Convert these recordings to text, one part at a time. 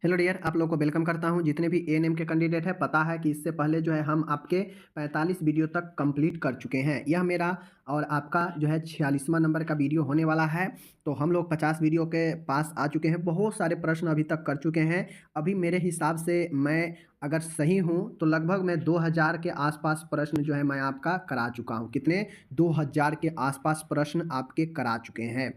Hello dear, आप लोगों को वेलकम करता हूं। जितने भी एएनएम के कैंडिडेट हैं, पता है कि इससे पहले जो है हम आपके 45 वीडियो तक कंप्लीट कर चुके हैं। यह मेरा और आपका जो है 46वां नंबर का वीडियो होने वाला है। तो हम लोग 50 वीडियो के पास आ चुके हैं। बहुत सारे प्रश्न अभी तक कर चुके हैं। अभी मेरे हिसाब से मैं अगर सही हूं तो लगभग मैं 2000 के आसपास प्रश्न जो है मैं आपका करा चुका हूं। कितने? 2000 के आसपास प्रश्न आपके करा चुके हैं।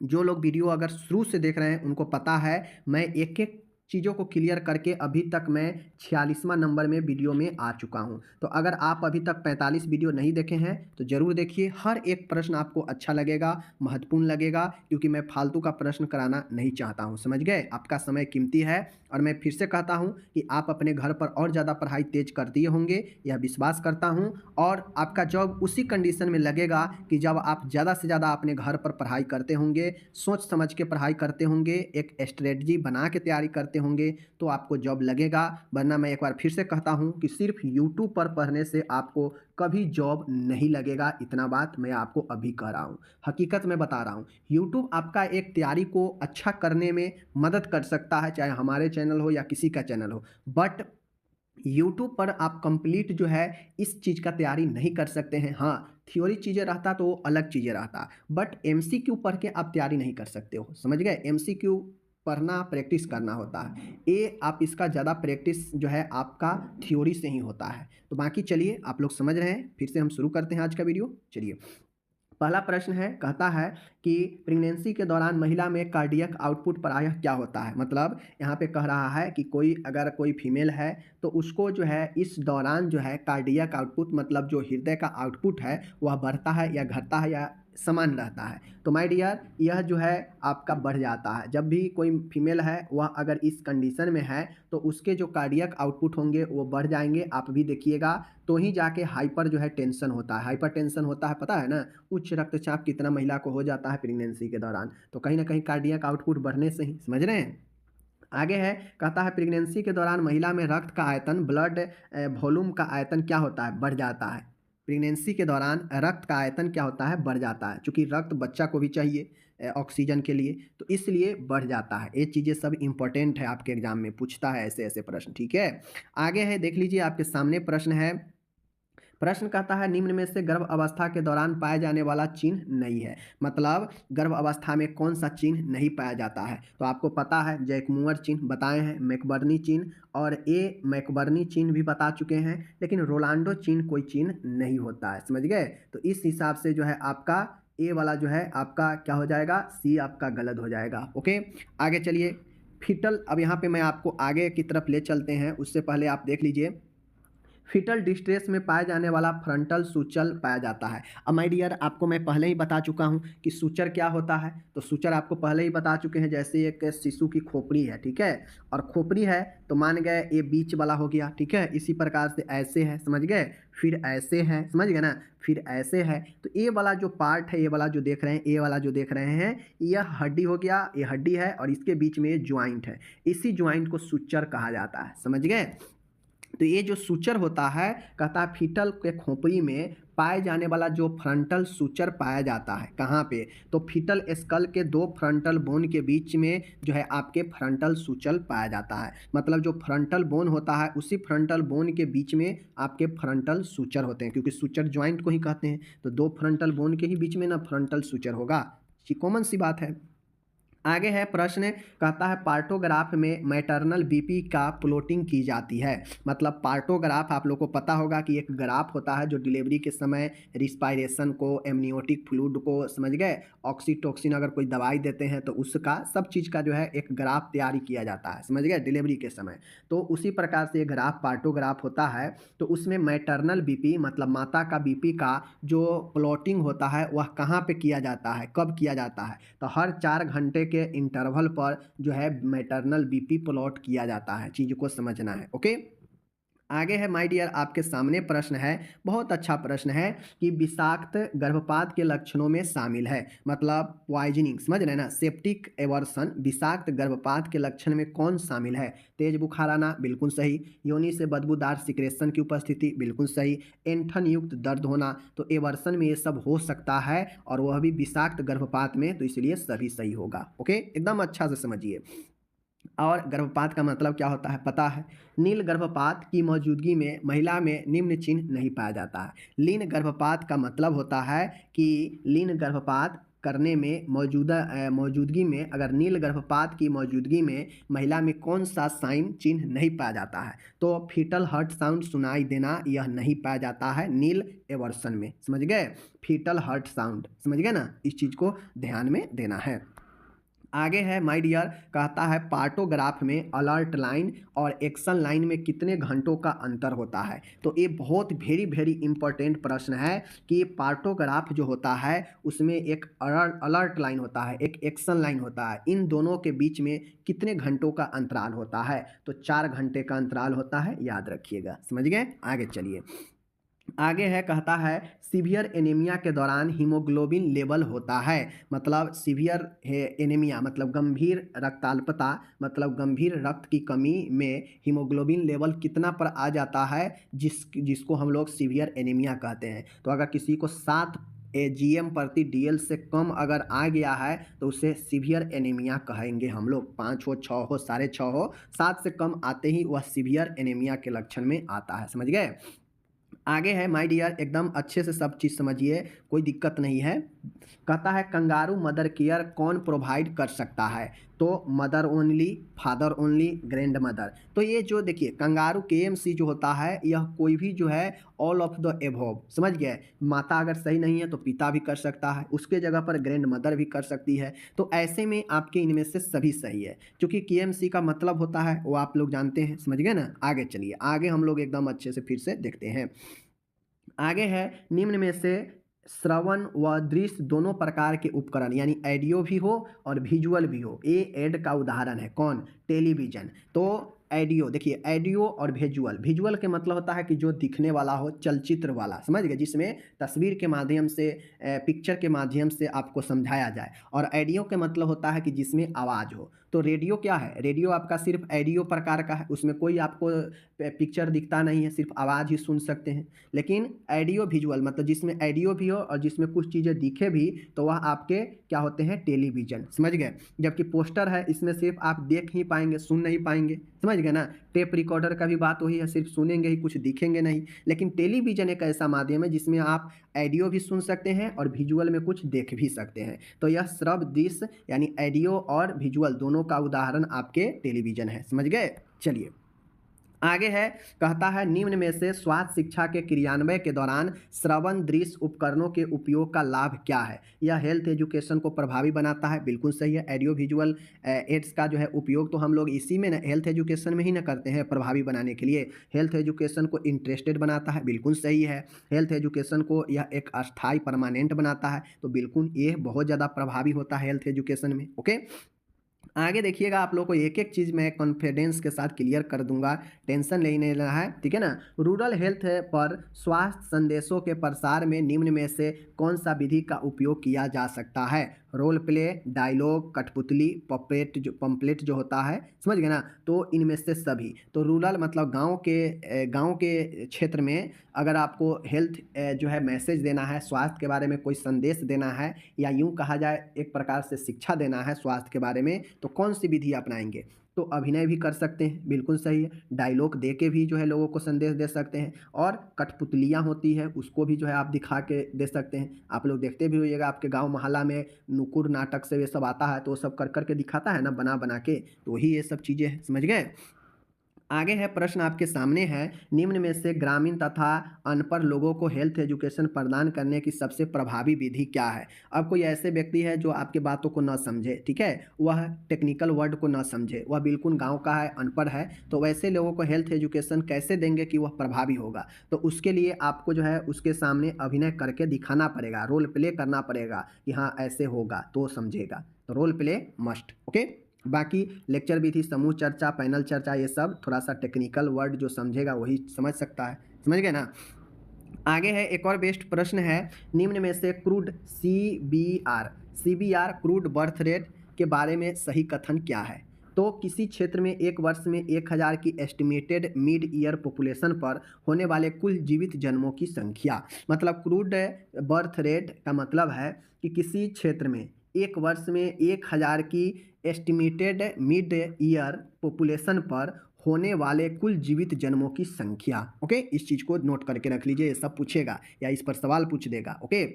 जो लोग वीडियो अगर शुरू से देख रहे हैं उनको पता है मैं एक-एक चीज़ों को क्लियर करके अभी तक मैं 46वां नंबर में वीडियो में आ चुका हूं। तो अगर आप अभी तक 45 वीडियो नहीं देखे हैं तो ज़रूर देखिए। हर एक प्रश्न आपको अच्छा लगेगा, महत्वपूर्ण लगेगा, क्योंकि मैं फालतू का प्रश्न कराना नहीं चाहता हूं। समझ गए? आपका समय कीमती है और मैं फिर से कहता हूं कि आप अपने घर पर और ज़्यादा पढ़ाई तेज कर दिए होंगे, यह विश्वास करता हूं। और आपका जॉब उसी कंडीशन में लगेगा कि जब आप ज़्यादा से ज़्यादा अपने घर पर पढ़ाई करते होंगे, सोच समझ के पढ़ाई करते होंगे, एक स्ट्रेटजी बना के तैयारी करते होंगे, तो आपको जॉब लगेगा। वरना मैं एक बार फिर से कहता हूं कि सिर्फ यूट्यूब पर पढ़ने से आपको कभी जॉब नहीं लगेगा। इतना बात मैं आपको अभी कह रहा हूं, हकीकत में बता रहा हूं। यूट्यूब आपका एक तैयारी को अच्छा करने में मदद कर सकता है, चाहे हमारे चैनल हो या किसी का चैनल हो। बट यूट्यूब पर आप कंप्लीट जो है इस चीज़ का तैयारी नहीं कर सकते हैं। हाँ, थ्योरी चीज़ें रहता तो वो अलग चीज़ें रहता, बट एमसीक्यू पढ़ के आप तैयारी नहीं कर सकते हो। समझ गए? एमसीक्यू पढ़ना प्रैक्टिस करना होता है। ये आप इसका ज़्यादा प्रैक्टिस जो है आपका थ्योरी से ही होता है। तो बाकी चलिए, आप लोग समझ रहे हैं। फिर से हम शुरू करते हैं आज का वीडियो। चलिए, पहला प्रश्न है, कहता है कि प्रेगनेंसी के दौरान महिला में कार्डियक आउटपुट प्रायः क्या होता है। मतलब यहाँ पे कह रहा है कि अगर कोई फीमेल है तो उसको जो है इस दौरान जो है कार्डियक आउटपुट मतलब जो हृदय का आउटपुट है वह बढ़ता है या घटता है या समान रहता है। तो माय डियर, यह जो है आपका बढ़ जाता है। जब भी कोई फीमेल है वह अगर इस कंडीशन में है तो उसके जो कार्डियक आउटपुट होंगे वो बढ़ जाएंगे। आप भी देखिएगा, तो ही जाके हाइपर जो है टेंशन होता है। हाइपर टेंशन होता है, पता है ना? उच्च रक्तचाप कितना महिला को हो जाता है प्रेगनेंसी के दौरान, तो कहीं ना कहीं कार्डियक आउटपुट बढ़ने से ही। समझ रहे हैं? आगे है, कहता है प्रेगनेंसी के दौरान महिला में रक्त का आयतन ब्लड वॉल्यूम का आयतन क्या होता है? बढ़ जाता है। प्रेगनेंसी के दौरान रक्त का आयतन क्या होता है? बढ़ जाता है, क्योंकि रक्त बच्चा को भी चाहिए ऑक्सीजन के लिए, तो इसलिए बढ़ जाता है। ये चीज़ें सब इंपॉर्टेंट है, आपके एग्जाम में पूछता है ऐसे ऐसे प्रश्न। ठीक है, आगे है, देख लीजिए आपके सामने प्रश्न है। प्रश्न कहता है निम्न में से गर्भ अवस्था के दौरान पाया जाने वाला चिन्ह नहीं है। मतलब गर्भ अवस्था में कौन सा चिन्ह नहीं पाया जाता है? तो आपको पता है, जैकमुअर चिन्ह बताए हैं, मैकबर्नी चिन्ह और ए मैकबर्नी चिन्ह भी बता चुके हैं, लेकिन रोलांडो चिन्ह कोई चिन्ह नहीं होता है। समझ गए? तो इस हिसाब से जो है आपका ए वाला जो है आपका क्या हो जाएगा? सी आपका गलत हो जाएगा। ओके, आगे चलिए। फिटल, अब यहाँ पे मैं आपको आगे की तरफ ले चलते हैं, उससे पहले आप देख लीजिए। फीटल डिस्ट्रेस में पाया जाने वाला फ्रंटल सूचल पाया जाता है। अब माय डियर, आपको मैं पहले ही बता चुका हूँ कि सूचर क्या होता है। तो सूचर आपको पहले ही बता चुके हैं। जैसे एक शिशु की खोपड़ी है, ठीक है, और खोपड़ी है तो मान गए ये बीच वाला हो गया, ठीक है। इसी प्रकार से ऐसे है, समझ गए, फिर ऐसे है, समझ गए ना, फिर ऐसे है। तो ये वाला जो पार्ट है, ये वाला जो देख रहे हैं, ये वाला जो देख रहे हैं, यह हड्डी हो गया, ये हड्डी है और इसके बीच में ज्वाइंट है। इसी ज्वाइंट को सूचर कहा जाता है। समझ गए? तो ये जो सूचर होता है, कहता है फीटल के खोपड़ी में पाए जाने वाला जो फ्रंटल सूचर पाया जाता है। कहाँ पे? तो फीटल स्कल के दो फ्रंटल बोन के बीच में जो है आपके फ्रंटल सूचल पाया जाता है। मतलब जो फ्रंटल बोन होता है उसी फ्रंटल बोन के बीच में आपके फ्रंटल सूचर होते हैं, क्योंकि सूचर ज्वाइंट को ही कहते हैं। तो दो फ्रंटल बोन के ही बीच में ना फ्रंटल सूचर होगा। ये कॉमन सी बात है। आगे है प्रश्न, कहता है पार्टोग्राफ में मैटरनल बीपी का प्लॉटिंग की जाती है। मतलब पार्टोग्राफ आप लोग को पता होगा कि एक ग्राफ होता है जो डिलीवरी के समय रिस्पायरेशन को, एमनियोटिक फ्लूइड को, समझ गए, ऑक्सीटोसिन अगर कोई दवाई देते हैं तो उसका सब चीज़ का जो है एक ग्राफ तैयारी किया जाता है। समझ गए? डिलीवरी के समय। तो उसी प्रकार से ग्राफ पार्टोग्राफ होता है। तो उसमें मैटरनल बीपी मतलब माता का बीपी का जो प्लॉटिंग होता है वह कहाँ पे किया जाता है, कब किया जाता है? तो हर 4 घंटे के इंटरवल पर जो है मैटरनल बीपी प्लॉट किया जाता है। चीज़ को समझना है। ओके, आगे है माय डियर, आपके सामने प्रश्न है, बहुत अच्छा प्रश्न है कि विषाक्त गर्भपात के लक्षणों में शामिल है। मतलब पॉइजनिंग, समझ रहे हैं ना, सेप्टिक एवर्सन विषाक्त गर्भपात के लक्षण में कौन शामिल है? तेज बुखार आना, बिल्कुल सही। योनि से बदबूदार सिक्रेशन की उपस्थिति, बिल्कुल सही। ऐंठन युक्त दर्द होना, तो एवर्सन में ये सब हो सकता है और वह भी विषाक्त गर्भपात में, तो इसलिए सभी सही होगा। ओके, एकदम अच्छा से समझिए। और गर्भपात का मतलब क्या होता है पता है। नील गर्भपात की मौजूदगी में महिला में निम्न चिन्ह नहीं पाया जाता है। लीन गर्भपात का मतलब होता है कि लीन गर्भपात करने में मौजूदगी में अगर नील गर्भपात की मौजूदगी में महिला में कौन सा साइन चिन्ह नहीं पाया जाता है, तो फीटल हार्ट साउंड सुनाई देना यह नहीं पाया जाता है नील एवर्सन में। समझ गए, फीटल हार्ट साउंड, समझ गए ना, इस चीज़ को ध्यान में देना है। आगे है माय डियर, कहता है पार्टोग्राफ में अलर्ट लाइन और एक्शन लाइन में कितने घंटों का अंतर होता है। तो ये बहुत वेरी इंपॉर्टेंट प्रश्न है कि पार्टोग्राफ जो होता है उसमें एक अलर्ट लाइन होता है, एक एक्शन लाइन होता है, इन दोनों के बीच में कितने घंटों का अंतराल होता है, तो 4 घंटे का अंतराल होता है, याद रखिएगा। समझ गए, आगे चलिए। आगे है, कहता है सीवियर एनीमिया के दौरान हीमोग्लोबिन लेवल होता है, मतलब सीवियर एनीमिया मतलब गंभीर रक्ताल्पता, मतलब गंभीर रक्त की कमी में हीमोग्लोबिन लेवल कितना पर आ जाता है, जिसको हम लोग सीवियर एनीमिया कहते हैं। तो अगर किसी को 7 AGM प्रति DL से कम अगर आ गया है तो उसे सीवियर एनीमिया कहेंगे हम लोग। 5 हो, 6 हो, 6.5 हो, 7 से कम आते ही वह सीवियर एनीमिया के लक्षण में आता है। समझ गए। आगे है माय डियर, एकदम अच्छे से सब चीज़ समझिए, कोई दिक्कत नहीं है। कहता है कंगारू मदर केयर कौन प्रोवाइड कर सकता है, तो mother only, father only, grand mother. तो ये जो देखिए कंगारू KMC जो होता है यह कोई भी जो है ऑल ऑफ द एबव, समझ गए। माता अगर सही नहीं है तो पिता भी कर सकता है, उसके जगह पर ग्रैंड मदर भी कर सकती है। तो ऐसे में आपके इनमें से सभी सही है, क्योंकि KMC का मतलब होता है वो आप लोग जानते हैं। समझ गए ना। आगे चलिए, आगे हम लोग एकदम अच्छे से फिर से देखते हैं। आगे है, निम्न में से श्रवण व दृश्य दोनों प्रकार के उपकरण यानी ऑडियो भी हो और विजुअल भी हो, ए एड का उदाहरण है कौन, टेलीविजन। तो ऑडियो देखिए, ऑडियो और विजुअल, विजुअल के मतलब होता है कि जो दिखने वाला हो, चलचित्र वाला, समझ गए, जिसमें तस्वीर के माध्यम से पिक्चर के माध्यम से आपको समझाया जाए। और ऑडियो के मतलब होता है कि जिसमें आवाज़ हो। तो रेडियो क्या है, रेडियो आपका सिर्फ ऑडियो प्रकार का है, उसमें कोई आपको पिक्चर दिखता नहीं है, सिर्फ आवाज़ ही सुन सकते हैं। लेकिन ऑडियो विजुअल मतलब जिसमें ऑडियो भी हो और जिसमें कुछ चीज़ें दिखे भी, तो वह आपके क्या होते हैं, टेलीविज़न। समझ गए। जबकि पोस्टर है, इसमें सिर्फ आप देख ही पाएंगे, सुन नहीं पाएंगे। समझ गए ना। टेप रिकॉर्डर का भी बात वही है, सिर्फ सुनेंगे ही, कुछ दिखेंगे नहीं। लेकिन टेलीविज़न एक ऐसा माध्यम है जिसमें आप ऑडियो भी सुन सकते हैं और विजुअल में कुछ देख भी सकते हैं। तो यह श्रव्य दृश्य यानी ऑडियो और विजुअल दोनों का उदाहरण आपके टेलीविज़न है। समझ गए। चलिए आगे है, कहता है निम्न में से स्वास्थ्य शिक्षा के क्रियान्वयन के दौरान श्रवण दृश्य उपकरणों के उपयोग का लाभ क्या है। यह हेल्थ एजुकेशन को प्रभावी बनाता है, बिल्कुल सही है। ऑडियो विजुअल एड्स का जो है उपयोग तो हम लोग इसी में ना, हेल्थ एजुकेशन में ही ना करते हैं प्रभावी बनाने के लिए। हेल्थ एजुकेशन को इंटरेस्टेड बनाता है, बिल्कुल सही है। हेल्थ एजुकेशन को यह एक अस्थायी परमानेंट बनाता है, तो बिल्कुल ये बहुत ज़्यादा प्रभावी होता है हेल्थ एजुकेशन में। ओके, आगे देखिएगा, आप लोग को एक एक चीज़ मैं कॉन्फिडेंस के साथ क्लियर कर दूंगा, टेंशन नहीं लेना है, ठीक है ना। रूरल हेल्थ पर स्वास्थ्य संदेशों के प्रसार में निम्न में से कौन सा विधि का उपयोग किया जा सकता है। रोल प्ले, डायलॉग, कठपुतली, पंपलेट जो होता है, समझ गए ना। तो इनमें से सभी, तो रूरल मतलब गांव के क्षेत्र में अगर आपको हेल्थ जो है मैसेज देना है, स्वास्थ्य के बारे में कोई संदेश देना है, या यूं कहा जाए एक प्रकार से शिक्षा देना है स्वास्थ्य के बारे में, तो कौन सी विधि अपनाएंगे। तो अभिनय भी कर सकते हैं, बिल्कुल सही है। डायलॉग दे के भी जो है लोगों को संदेश दे सकते हैं, और कठपुतलियाँ होती है उसको भी जो है आप दिखा के दे सकते हैं। आप लोग देखते भी होइएगा, आपके गांव मोहल्ला में नुकुर नाटक से ये सब आता है, तो वो सब कर कर के दिखाता है ना, बना बना के, तो वही ये सब चीज़ें हैं। समझ गए। आगे है, प्रश्न आपके सामने है, निम्न में से ग्रामीण तथा अनपढ़ लोगों को हेल्थ एजुकेशन प्रदान करने की सबसे प्रभावी विधि क्या है। अब कोई ऐसे व्यक्ति है जो आपके बातों को न समझे, ठीक है, वह टेक्निकल वर्ड को न समझे, वह बिल्कुल गांव का है, अनपढ़ है, तो वैसे लोगों को हेल्थ एजुकेशन कैसे देंगे कि वह प्रभावी होगा। तो उसके लिए आपको जो है उसके सामने अभिनय करके दिखाना पड़ेगा, रोल प्ले करना पड़ेगा कि हाँ ऐसे होगा तो समझेगा। तो रोल प्ले मस्ट। ओके, बाकी लेक्चर भी थी, समूह चर्चा, पैनल चर्चा, ये सब थोड़ा सा टेक्निकल वर्ड जो समझेगा वही समझ सकता है। समझ गए ना। आगे है, एक और बेस्ट प्रश्न है, निम्न में से crude CBR crude birth rate के बारे में सही कथन क्या है। तो किसी क्षेत्र में एक वर्ष में 1000 की एस्टिमेटेड मिड ईयर पॉपुलेशन पर होने वाले कुल जीवित जन्मों की संख्या, मतलब क्रूड बर्थ रेट का मतलब है कि किसी क्षेत्र में एक वर्ष में 1000 की एस्टिमेटेड मिड ईयर पॉपुलेशन पर होने वाले कुल जीवित जन्मों की संख्या। ओके, इस चीज़ को नोट करके रख लीजिए, ये सब पूछेगा या इस पर सवाल पूछ देगा। ओके,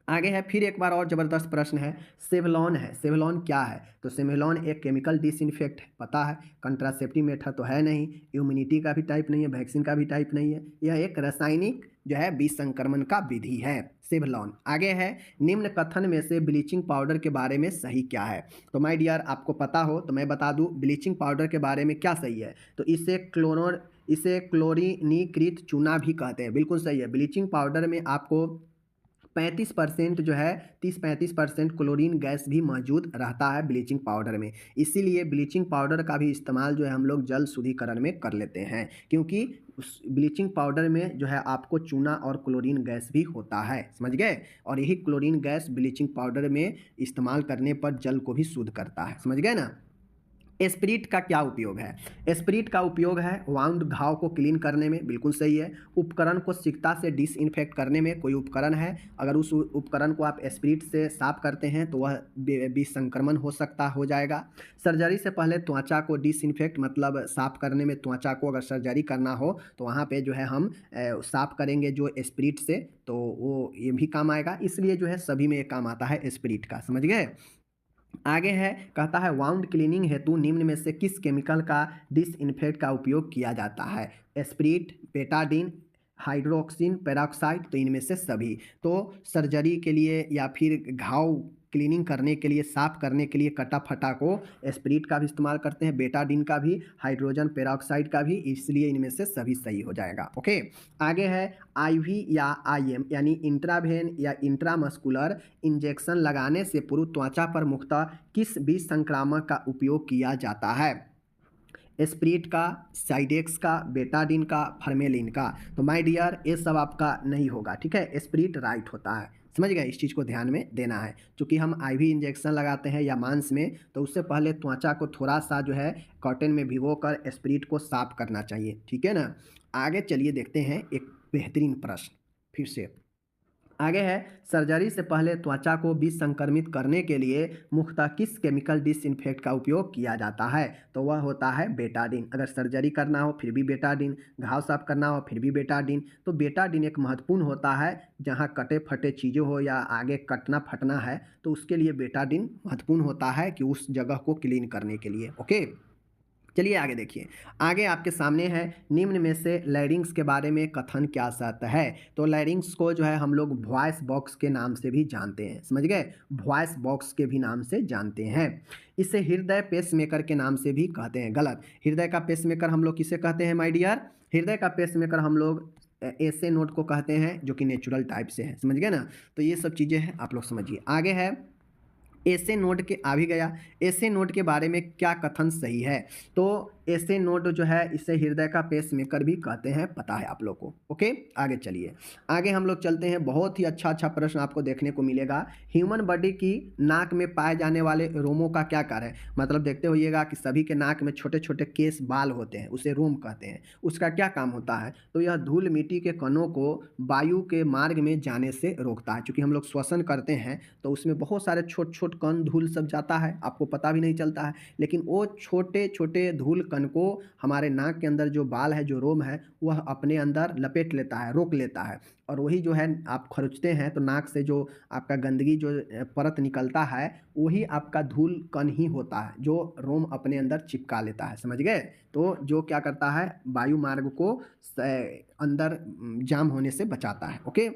आगे है, फिर एक बार और ज़बरदस्त प्रश्न है, सेवलॉन है। सेवलॉन क्या है? तो सेवलॉन एक केमिकल डिसइंफेक्ट है, पता है। कंट्रासेप्टिव मेथड तो है नहीं, इम्यूनिटी का भी टाइप नहीं है, वैक्सीन का भी टाइप नहीं है। यह एक रासायनिक जो है विसंक्रमण का विधि है, सेवलॉन। आगे है, निम्न कथन में से ब्लीचिंग पाउडर के बारे में सही क्या है? तो माय डियर, आपको पता हो तो मैं बता दूं, ब्लीचिंग पाउडर के बारे में क्या सही है? तो इसे क्लोरीनीकृत चूना भी कहते हैं, बिल्कुल सही है। ब्लीचिंग पाउडर में आपको 35% जो है, 30-35% क्लोरीन गैस भी मौजूद रहता है ब्लीचिंग पाउडर में। इसीलिए ब्लीचिंग पाउडर का भी इस्तेमाल जो है हम लोग जल शुद्धिकरण में कर लेते हैं, क्योंकि उस ब्लीचिंग पाउडर में जो है आपको चूना और क्लोरीन गैस भी होता है, समझ गए। और यही क्लोरीन गैस ब्लीचिंग पाउडर में इस्तेमाल करने पर जल को भी शुद्ध करता है, समझ गए ना। स्पिरिट का क्या उपयोग है? स्पिरिट का उपयोग है वाउंड, घाव को क्लीन करने में, बिल्कुल सही है। उपकरण को सिकता से डिसइंफेक्ट करने में, कोई उपकरण है, अगर उस उपकरण को आप स्पिरिट से साफ करते हैं तो वह विसंक्रमण हो जाएगा। सर्जरी से पहले त्वचा को डिसइंफेक्ट मतलब साफ करने में, त्वचा को अगर सर्जरी करना हो तो वहाँ पे जो है हम साफ करेंगे जो स्पिरिट से, तो वो ये भी काम आएगा। इसलिए जो है सभी में ये काम आता है स्पिरिट का, समझ गए। आगे है, कहता है वाउंड क्लीनिंग हेतु निम्न में से किस केमिकल का डिसइंफेक्ट का उपयोग किया जाता है? स्पिरिट, बेटाडीन, हाइड्रोक्सिन पेरोक्साइड, तो इनमें से सभी। तो सर्जरी के लिए या फिर घाव क्लीनिंग करने के लिए, साफ करने के लिए कटा फटा को स्पिरिट का भी इस्तेमाल करते हैं, बेटाडीन का भी, हाइड्रोजन पेरोक्साइड का भी, इसलिए इनमें से सभी सही हो जाएगा। ओके, आगे है, आईवी या आईएम यानी इंट्रावेन या इंट्रामस्कुलर इंजेक्शन लगाने से पूर्व त्वचा पर मुख्यतः किस विष संक्रामक का उपयोग किया जाता है? स्पिरिट का, साइडेक्स का, बेटाडीन का, फॉर्मेलिन का। तो माय डियर, ये सब आपका नहीं होगा, ठीक है। स्पिरिट राइट होता है, समझ गए। इस चीज़ को ध्यान में देना है, क्योंकि हम आईवी इंजेक्शन लगाते हैं या मांस में, तो उससे पहले त्वचा को थोड़ा सा जो है कॉटन में भिगोकर स्पिरिट को साफ करना चाहिए, ठीक है ना। आगे चलिए देखते हैं एक बेहतरीन प्रश्न फिर से। आगे है, सर्जरी से पहले त्वचा को विसंक्रमित करने के लिए मुख्यतः किस केमिकल डिसइंफेक्ट का उपयोग किया जाता है? तो वह होता है बेटाडीन। अगर सर्जरी करना हो फिर भी बेटाडीन, घाव साफ करना हो फिर भी बेटाडीन। तो बेटाडीन एक महत्वपूर्ण होता है, जहाँ कटे फटे चीज़ें हो या आगे कटना फटना है तो उसके लिए बेटाडीन महत्वपूर्ण होता है कि उस जगह को क्लीन करने के लिए। ओके, चलिए आगे देखिए। आगे आपके सामने है, निम्न में से लैरिंग्स के बारे में कथन क्या सत्य है? तो लैरिंग्स को जो है हम लोग वॉइस बॉक्स के नाम से भी जानते हैं, समझ गए। वॉइस बॉक्स के भी नाम से जानते हैं। इसे हृदय पेसमेकर के नाम से भी कहते हैं, गलत। हृदय का पेसमेकर हम लोग किसे कहते हैं माय डियर? हृदय का पेसमेकर हम लोग ऐसे नोट को कहते हैं जो कि नेचुरल टाइप से है, समझ गए ना। तो ये सब चीज़ें हैं, आप लोग समझिए। आगे है, ऐसे नोट के आ भी गया, ऐसे नोट के बारे में क्या कथन सही है? तो ऐसे नोट जो है इसे हृदय का पेसमेकर भी कहते हैं, पता है आप लोग को। ओके, आगे चलिए। आगे हम लोग चलते हैं, बहुत ही अच्छा प्रश्न आपको देखने को मिलेगा। ह्यूमन बॉडी की नाक में पाए जाने वाले रोमों का क्या कार्य है? मतलब देखते होइएगा कि सभी के नाक में छोटे छोटे केस बाल होते हैं, उसे रोम कहते हैं। उसका क्या काम होता है? तो यह धूल मिट्टी के कणों को वायु के मार्ग में जाने से रोकता है। चूँकि हम लोग श्वसन करते हैं तो उसमें बहुत सारे छोट छोट कण धूल सब जाता है, आपको पता भी नहीं चलता है, लेकिन वो छोटे छोटे धूल कण को हमारे नाक के अंदर जो बाल है, जो रोम है, वह अपने अंदर लपेट लेता है, रोक लेता है। और वही जो है आप खरोचते हैं तो नाक से जो आपका गंदगी जो परत निकलता है, वही आपका धूल कण ही होता है जो रोम अपने अंदर चिपका लेता है, समझ गए। तो जो क्या करता है, वायु मार्ग को अंदर जाम होने से बचाता है। ओके,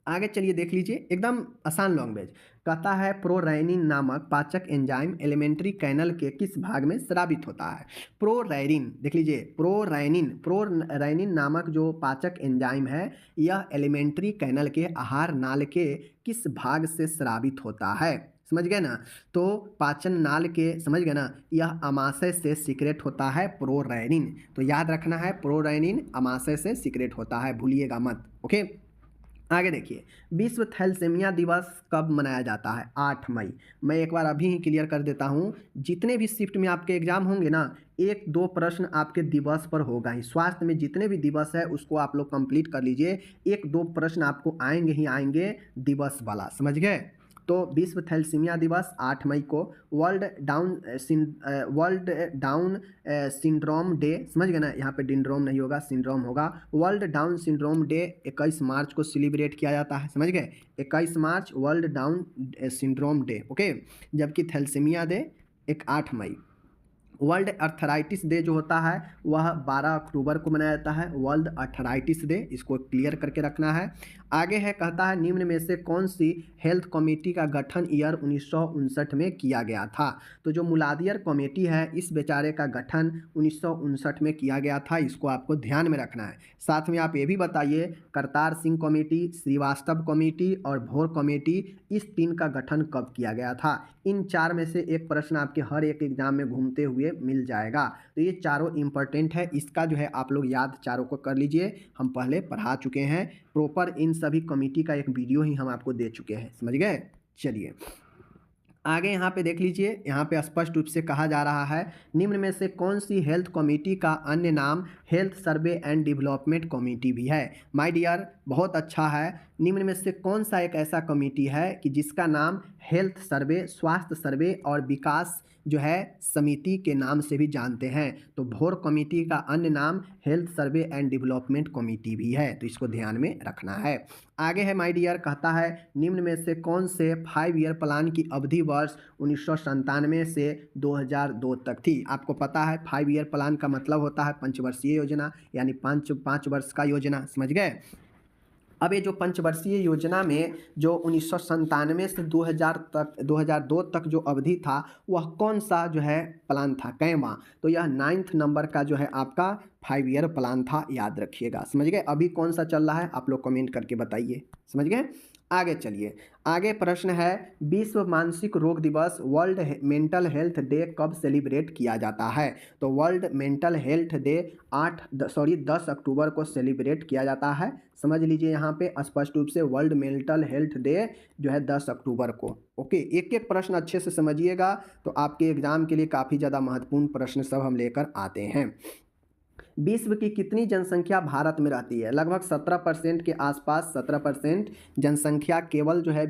आगे चलिए देख लीजिए, एकदम आसान लैंग्वेज। कहता है, प्रोरैनिन नामक पाचक एंजाइम एलिमेंट्री कैनल के किस भाग में स्रावित होता है? प्रोरैनिन, देख लीजिए, प्रोरैनिन नामक जो पाचक एंजाइम है, यह एलिमेंट्री कैनल के आहार नाल के किस भाग से स्रावित होता है? समझ गए ना। तो पाचन नाल के, समझ गए ना, यह अमाशय से सीक्रेट होता है प्रोरैनिन। तो याद रखना है, प्रोरैनिन अमाशय से सीक्रेट होता है, भूलिएगा मत। ओके, आगे देखिए, विश्व थैलेसीमिया दिवस कब मनाया जाता है? 8 मई। मैं एक बार अभी ही क्लियर कर देता हूँ, जितने भी शिफ्ट में आपके एग्जाम होंगे ना, 1-2 प्रश्न आपके दिवस पर होगा ही। स्वास्थ्य में जितने भी दिवस है उसको आप लोग कंप्लीट कर लीजिए, 1-2 प्रश्न आपको आएंगे ही आएंगे दिवस वाला, समझ गए। तो विश्व थैलेसीमिया दिवस 8 मई को, वर्ल्ड डाउन सिंड्रोम डे, समझ गए ना, यहाँ पे डिंड्रोम नहीं होगा, सिंड्रोम होगा। World Down syndrome day 21 March को सेलिब्रेट किया जाता है, समझ गए, 21 March world Down syndrome day, okay. जबकि थैलेसीमिया डे 8 मई। वर्ल्ड अर्थराइटिस डे जो होता है वह 12 अक्टूबर को मनाया जाता है, वर्ल्ड अर्थराइटिस डे, इसको क्लियर करके रखना है। आगे है, कहता है निम्न में से कौन सी हेल्थ कमेटी का गठन ईयर 1959 में किया गया था। तो जो मुलादियर कमेटी है इस बेचारे का गठन 1959 में किया गया था, इसको आपको ध्यान में रखना है। साथ में आप ये भी बताइए करतार सिंह कमेटी, श्रीवास्तव कमेटी और भोर कमेटी, इस 3 का गठन कब किया गया था। इन 4 में से एक प्रश्न आपके हर एक एग्जाम में घूमते हुए मिल जाएगा। तो ये चारों इंपॉर्टेंट है, इसका जो है आप लोग याद चारों को कर लीजिए, हम पहले पढ़ा चुके हैं प्रॉपर, इन सभी कमेटी का एक वीडियो ही हम आपको दे चुके हैं, समझ गए। चलिए आगे यहाँ पे देख लीजिए, यहाँ पे स्पष्ट रूप से कहा जा रहा है निम्न में से कौन सी हेल्थ कमेटी का अन्य नाम health survey and development committee भी है। माय डियर, बहुत अच्छा है। निम्न में से कौन सा एक ऐसा कमेटी है कि जिसका नाम हेल्थ सर्वे, स्वास्थ्य सर्वे और विकास जो है समिति के नाम से भी जानते हैं। तो भोर कमेटी का अन्य नाम health survey and development committee भी है, तो इसको ध्यान में रखना है। आगे है माय डियर, कहता है निम्न में से कौन से 5 ईयर प्लान की अवधि वर्ष 1997 से 2002 तक थी। आपको पता है 5 ईयर प्लान का मतलब होता है पंचवर्षीय योजना, यानी पाँच वर्ष का योजना, समझ गए। अब ये जो पंचवर्षीय योजना में जो 1997 से 2002 तक जो अवधि था वह कौन सा जो है प्लान था, कैवा। तो यह 9th नंबर का जो है आपका 5 ईयर प्लान था, याद रखिएगा, समझ गए। अभी कौन सा चल रहा है आप लोग कमेंट करके बताइए, समझ गए। आगे चलिए, आगे प्रश्न है विश्व मानसिक रोग दिवस वर्ल्ड मेंटल हेल्थ डे कब सेलिब्रेट किया जाता है। तो वर्ल्ड मेंटल हेल्थ डे 10 अक्टूबर को सेलिब्रेट किया जाता है, समझ लीजिए। यहाँ पे स्पष्ट रूप से वर्ल्ड मेंटल हेल्थ डे जो है 10 अक्टूबर को, ओके। एक एक प्रश्न अच्छे से समझिएगा तो आपके एग्जाम के लिए काफ़ी ज़्यादा महत्वपूर्ण प्रश्न सब हम लेकर आते हैं। विश्व की कितनी जनसंख्या भारत में रहती है। लगभग 17% के आसपास, 17% जनसंख्या केवल जो है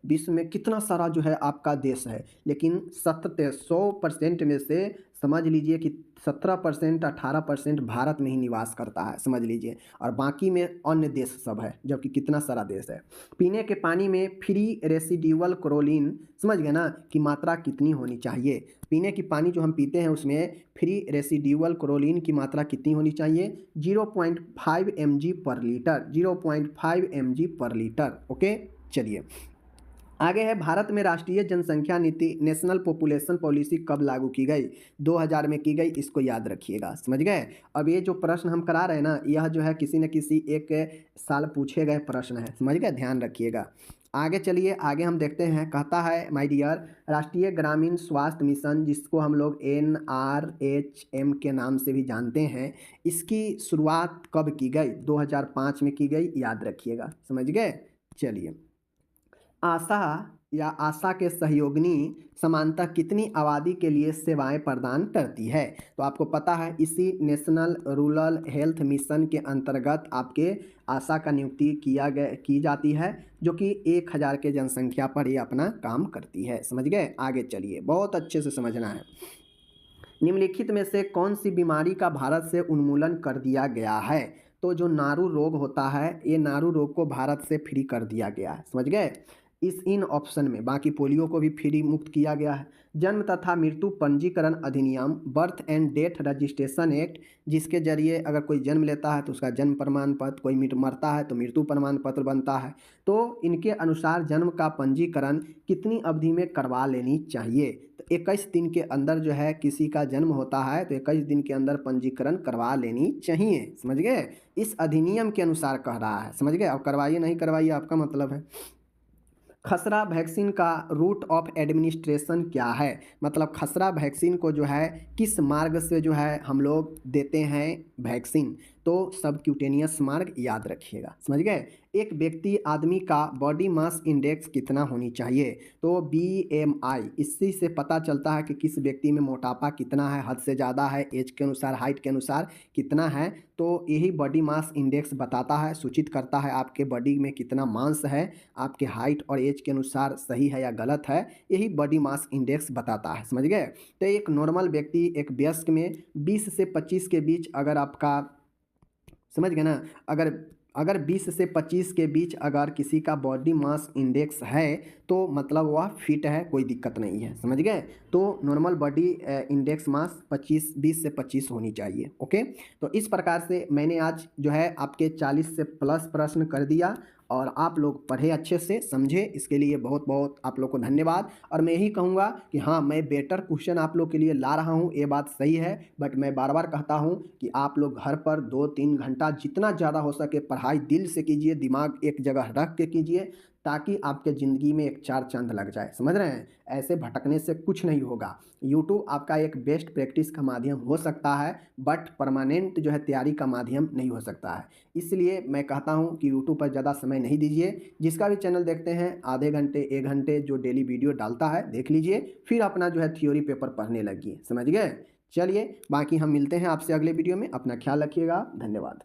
विश्व में कितना सारा जो है आपका देश है, लेकिन 100% में से समझ लीजिए कि 17%, 18% भारत में ही निवास करता है, समझ लीजिए, और बाकी में अन्य देश सब है, जबकि कितना सारा देश है। पीने के पानी में फ्री रेसिड्यूअल क्लोरीन, समझ गए ना, की मात्रा कितनी होनी चाहिए। पीने की पानी जो हम पीते हैं उसमें फ्री रेसिड्यूअल क्लोरीन की मात्रा कितनी होनी चाहिए, 0.5 mg पर लीटर, 0.5 mg पर लीटर, ओके। चलिए आगे है, भारत में राष्ट्रीय जनसंख्या नीति नेशनल पॉपुलेशन पॉलिसी कब लागू की गई। 2000 में की गई, इसको याद रखिएगा, समझ गए। अब ये जो प्रश्न हम करा रहे हैं ना, यह जो है किसी न किसी एक साल पूछे गए प्रश्न है, समझ गए, ध्यान रखिएगा। आगे चलिए, आगे हम देखते हैं, कहता है माय डियर राष्ट्रीय ग्रामीण स्वास्थ्य मिशन, जिसको हम लोग NRHM के नाम से भी जानते हैं, इसकी शुरुआत कब की गई। 2005 में की गई, याद रखिएगा, समझ गए। चलिए, आशा के सहयोगिनी समानता कितनी आबादी के लिए सेवाएं प्रदान करती है। तो आपको पता है इसी नेशनल रूरल हेल्थ मिशन के अंतर्गत आपके आशा का नियुक्ति की जाती है, जो कि 1000 के जनसंख्या पर ही अपना काम करती है, समझ गए। आगे चलिए, बहुत अच्छे से समझना है। निम्नलिखित में से कौन सी बीमारी का भारत से उन्मूलन कर दिया गया है। तो जो नारू रोग होता है, ये नारू रोग को भारत से फ्री कर दिया गया है, समझ गए। इन ऑप्शन में बाकी पोलियो को भी फ्री मुक्त किया गया है। जन्म तथा मृत्यु पंजीकरण अधिनियम, birth and death registration act, जिसके जरिए अगर कोई जन्म लेता है तो उसका जन्म प्रमाण पत्र, कोई मरता है तो मृत्यु प्रमाण पत्र बनता है। तो इनके अनुसार जन्म का पंजीकरण कितनी अवधि में करवा लेनी चाहिए। तो 21 दिन के अंदर जो है किसी का जन्म होता है तो 21 दिन के अंदर पंजीकरण करवा लेनी चाहिए, समझ गए। इस अधिनियम के अनुसार कह रहा है, समझ गए। अब करवाइए नहीं करवाइए आपका मतलब है। खसरा वैक्सीन का रूट ऑफ एडमिनिस्ट्रेशन क्या है। मतलब खसरा वैक्सीन को जो है किस मार्ग से जो है हम लोग देते हैं वैक्सीन। तो तो सबक्यूटेनियस मार्ग याद रखिएगा, समझ गए। एक व्यक्ति आदमी का बॉडी मास इंडेक्स कितना होनी चाहिए, तो BMI, इसी से पता चलता है कि किस व्यक्ति में मोटापा कितना है, हद से ज़्यादा है, एज के अनुसार, हाइट के अनुसार कितना है। तो यही बॉडी मास इंडेक्स बताता है, सूचित करता है आपके बॉडी में कितना मांस है, आपके हाइट और एज के अनुसार सही है या गलत है, यही बॉडी मास इंडेक्स बताता है, समझ गए। तो एक नॉर्मल व्यक्ति, एक वयस्क में 20 से 25 के बीच अगर आपका, समझ गए ना, अगर अगर 20 से 25 के बीच अगर किसी का बॉडी मास इंडेक्स है तो मतलब वह फिट है, कोई दिक्कत नहीं है, समझ गए। तो नॉर्मल बॉडी इंडेक्स मास 20 से 25 होनी चाहिए। ओके, तो इस प्रकार से मैंने आज जो है आपके 40 से प्लस प्रश्न कर दिया और आप लोग पढ़े, अच्छे से समझे, इसके लिए बहुत बहुत आप लोग को धन्यवाद। और मैं यही कहूँगा कि हाँ, मैं बेटर क्वेश्चन आप लोग के लिए ला रहा हूँ, ये बात सही है, बट मैं बार बार कहता हूँ कि आप लोग घर पर 2-3 घंटा जितना ज़्यादा हो सके पढ़ाई दिल से कीजिए, दिमाग एक जगह रख के कीजिए, ताकि आपके ज़िंदगी में एक चार चांद लग जाए, समझ रहे हैं। ऐसे भटकने से कुछ नहीं होगा। यूट्यूब आपका एक बेस्ट प्रैक्टिस का माध्यम हो सकता है, बट परमानेंट जो है तैयारी का माध्यम नहीं हो सकता है। इसलिए मैं कहता हूं कि यूट्यूब पर ज़्यादा समय नहीं दीजिए। जिसका भी चैनल देखते हैं आधे घंटे 1 घंटे जो डेली वीडियो डालता है देख लीजिए, फिर अपना जो है थ्योरी पेपर पढ़ने लगिए, समझ गए। चलिए, बाकी हम मिलते हैं आपसे अगले वीडियो में। अपना ख्याल रखिएगा, धन्यवाद।